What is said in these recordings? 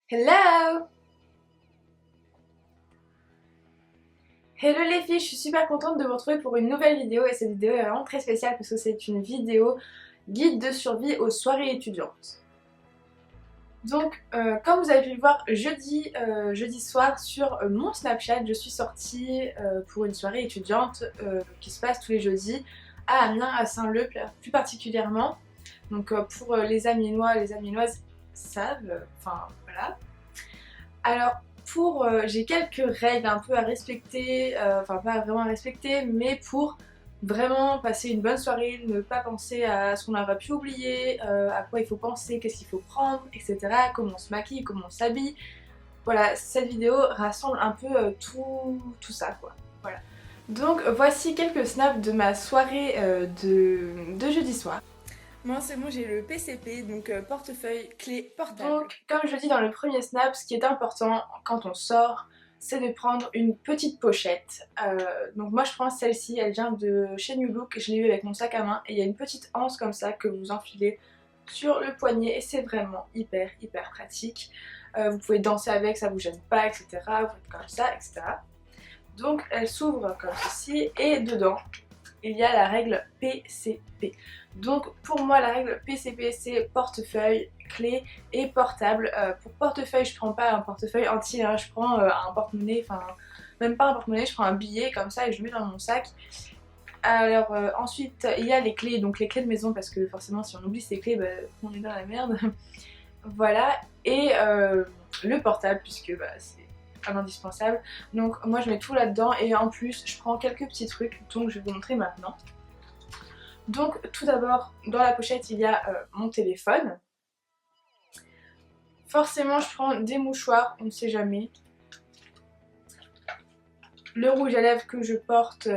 Hello! Hello les filles, je suis super contente de vous retrouver pour une nouvelle vidéo et cette vidéo est vraiment très spéciale parce que c'est une vidéo guide de survie aux soirées étudiantes. Donc comme vous avez pu le voir jeudi soir sur mon Snapchat, je suis sortie pour une soirée étudiante qui se passe tous les jeudis à Amiens, à Saint-Leu plus particulièrement. Donc pour les Amiénois, les Amiénoises savent, enfin voilà. Alors j'ai quelques règles un peu à respecter, enfin pas vraiment à respecter, mais pour vraiment passer une bonne soirée, ne pas penser à ce qu'on aurait pu oublier, à quoi il faut penser, qu'est-ce qu'il faut prendre, etc. Comment on se maquille, comment on s'habille. Voilà, cette vidéo rassemble un peu tout ça quoi. Voilà. Donc voici quelques snaps de ma soirée de jeudi soir. Moi c'est bon, j'ai le PCP, donc portefeuille, clé, portable. Donc, comme je dis dans le premier snap, ce qui est important quand on sort, c'est de prendre une petite pochette. Donc moi je prends celle-ci, elle vient de chez New Look, je l'ai eu avec mon sac à main et il y a une petite anse comme ça que vous enfilez sur le poignet et c'est vraiment hyper pratique. Vous pouvez danser avec, ça vous gêne pas, etc. Vous faites comme ça, etc. Donc elle s'ouvre comme ceci et dedans il y a la règle PCP. Donc pour moi la règle PCP c'est portefeuille, clé et portable. Pour portefeuille je prends pas un portefeuille entier, hein, je prends un porte-monnaie, enfin même pas un porte-monnaie, je prends un billet comme ça et je le mets dans mon sac. Alors ensuite il y a les clés, donc les clés de maison parce que forcément si on oublie ses clés, bah, on est dans la merde. Voilà, et le portable puisque bah, c'est indispensable. Donc moi je mets tout là-dedans et en plus je prends quelques petits trucs donc je vais vous montrer maintenant. Donc tout d'abord dans la pochette il y a mon téléphone. Forcément je prends des mouchoirs, on ne sait jamais. Le rouge à lèvres que je porte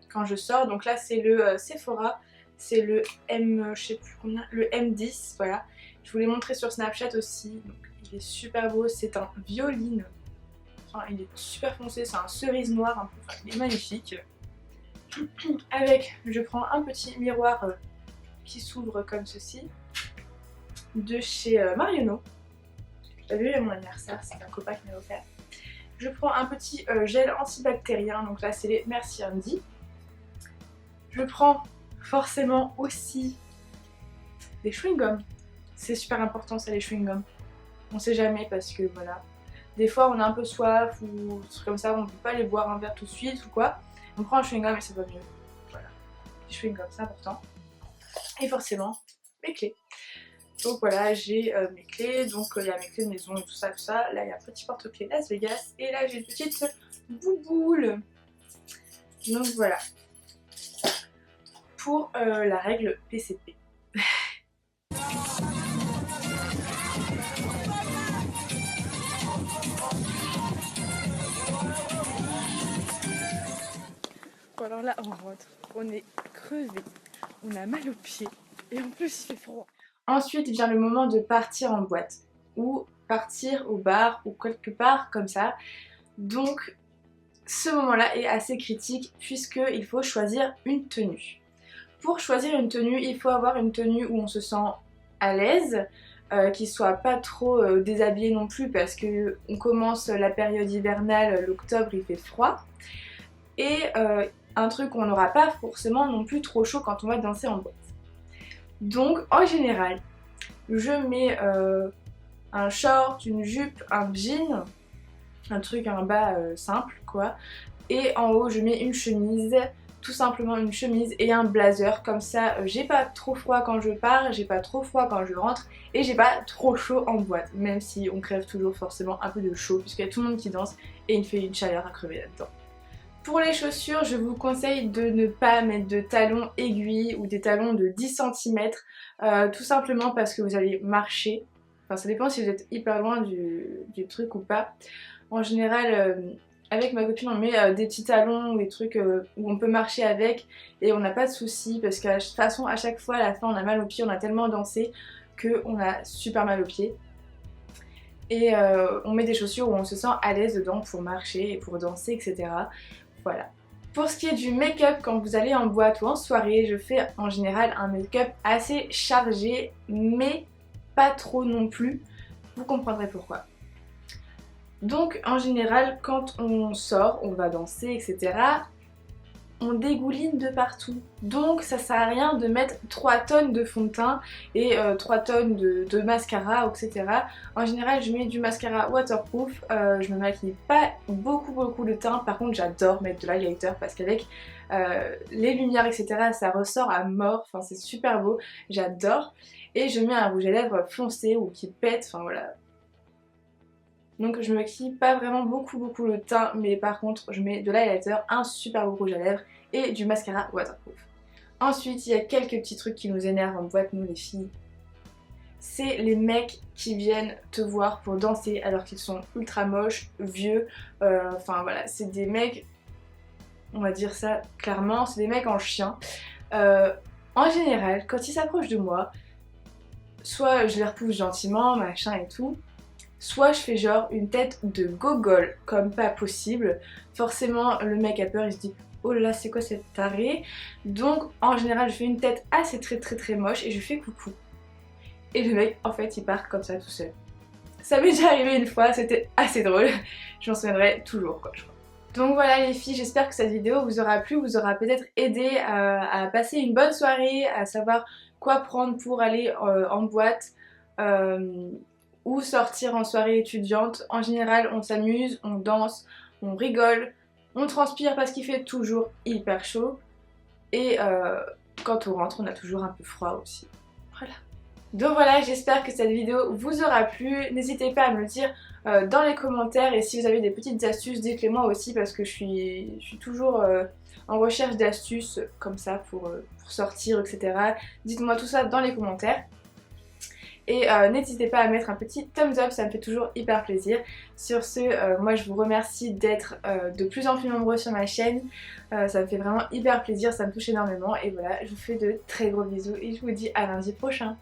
quand je sors, donc là c'est le Sephora, c'est le M, je sais plus combien, le M10, voilà. Je vous l'ai montré sur Snapchat aussi, donc il est super beau, c'est un violine. Enfin, il est super foncé, c'est un cerise noir un peu, enfin, il est magnifique. Avec, je prends un petit miroir qui s'ouvre comme ceci, de chez Marionneau. J'avais eu à mon anniversaire, c'est un copain qui m'a offert. Je prends un petit gel antibactérien, donc là c'est les Merci Andy. Je prends forcément aussi des chewing-gums. C'est super important ça les chewing-gums. On sait jamais parce que voilà. Des fois on a un peu soif ou des trucs comme ça, on peut pas les boire un verre tout de suite ou quoi. On prend un chewing-gum et ça va mieux. Voilà. Les chewing-gums c'est important. Et forcément mes clés. Donc voilà, j'ai mes clés, donc il y a mes clés de maison et tout ça, tout ça. Là il y a un petit porte-clés Las Vegas et là j'ai une petite bouboule. Donc voilà. Pour la règle PCP. Bon alors là on rentre, on est crevé, on a mal aux pieds et en plus il fait froid. Ensuite vient le moment de partir en boîte ou partir au bar ou quelque part comme ça. Donc ce moment-là est assez critique puisqu'il faut choisir une tenue. Pour choisir une tenue, il faut avoir une tenue où on se sent à l'aise, qui soit pas trop déshabillé non plus parce que on commence la période hivernale, l'octobre il fait froid. Et un truc où on n'aura pas forcément non plus trop chaud quand on va danser en boîte. Donc en général, je mets un short, une jupe, un jean, un truc, un bas simple quoi. Et en haut je mets une chemise, tout simplement une chemise et un blazer. Comme ça j'ai pas trop froid quand je pars, j'ai pas trop froid quand je rentre et j'ai pas trop chaud en boîte. Même si on crève toujours forcément un peu de chaud puisqu'il y a tout le monde qui danse et il fait une chaleur à crever là-dedans. Pour les chaussures, je vous conseille de ne pas mettre de talons aiguilles ou des talons de 10 cm, tout simplement parce que vous allez marcher. Enfin, ça dépend si vous êtes hyper loin du truc ou pas. En général, avec ma copine, on met des petits talons ou des trucs où on peut marcher avec et on n'a pas de soucis parce que de toute façon, à chaque fois, à la fin, on a mal aux pieds, on a tellement dansé qu'on a super mal aux pieds. Et on met des chaussures où on se sent à l'aise dedans pour marcher et pour danser, etc. Voilà. Pour ce qui est du make-up, quand vous allez en boîte ou en soirée, je fais en général un make-up assez chargé, mais pas trop non plus. vous comprendrez pourquoi. Donc en général quand on sort, on va danser etc, on dégouline de partout. Donc ça sert à rien de mettre 3 tonnes de fond de teint et 3 tonnes de mascara etc. En général je mets du mascara waterproof, je me maquille pas beaucoup le teint. Par contre j'adore mettre de l'highlighter parce qu'avec les lumières etc ça ressort à mort, enfin c'est super beau, j'adore. Et je mets un rouge à lèvres foncé ou qui pète, enfin voilà. Donc je me maquille pas vraiment beaucoup le teint, mais par contre je mets de l'highlighter, un super beau rouge à lèvres et du mascara waterproof. Ensuite il y a quelques petits trucs qui nous énervent en boîte nous les filles. C'est les mecs qui viennent te voir pour danser alors qu'ils sont ultra moches, vieux, enfin voilà, c'est des mecs, on va dire ça clairement, c'est des mecs en chien. En général quand ils s'approchent de moi, soit je les repousse gentiment, machin et tout, soit je fais genre une tête de gogol comme pas possible. Forcément le mec a peur, il se dit oh là là c'est quoi cette tarée. Donc en général je fais une tête assez très moche et je fais coucou. Et le mec en fait il part comme ça tout seul. Ça m'est déjà arrivé une fois, c'était assez drôle. Je m'en souviendrai toujours quoi je crois. Donc voilà les filles, j'espère que cette vidéo vous aura plu, vous aura peut-être aidé à passer une bonne soirée, à savoir quoi prendre pour aller en boîte ou sortir en soirée étudiante. En général on s'amuse, on danse, on rigole, on transpire parce qu'il fait toujours hyper chaud et quand on rentre on a toujours un peu froid aussi. Voilà. Donc voilà, j'espère que cette vidéo vous aura plu. N'hésitez pas à me le dire dans les commentaires et si vous avez des petites astuces, dites-les moi aussi parce que je suis toujours en recherche d'astuces comme ça pour sortir etc. Dites-moi tout ça dans les commentaires. Et n'hésitez pas à mettre un petit thumbs up, ça me fait toujours hyper plaisir. Sur ce, moi je vous remercie d'être de plus en plus nombreux sur ma chaîne. Ça me fait vraiment hyper plaisir, ça me touche énormément. Et voilà, je vous fais de très gros bisous et je vous dis à lundi prochain.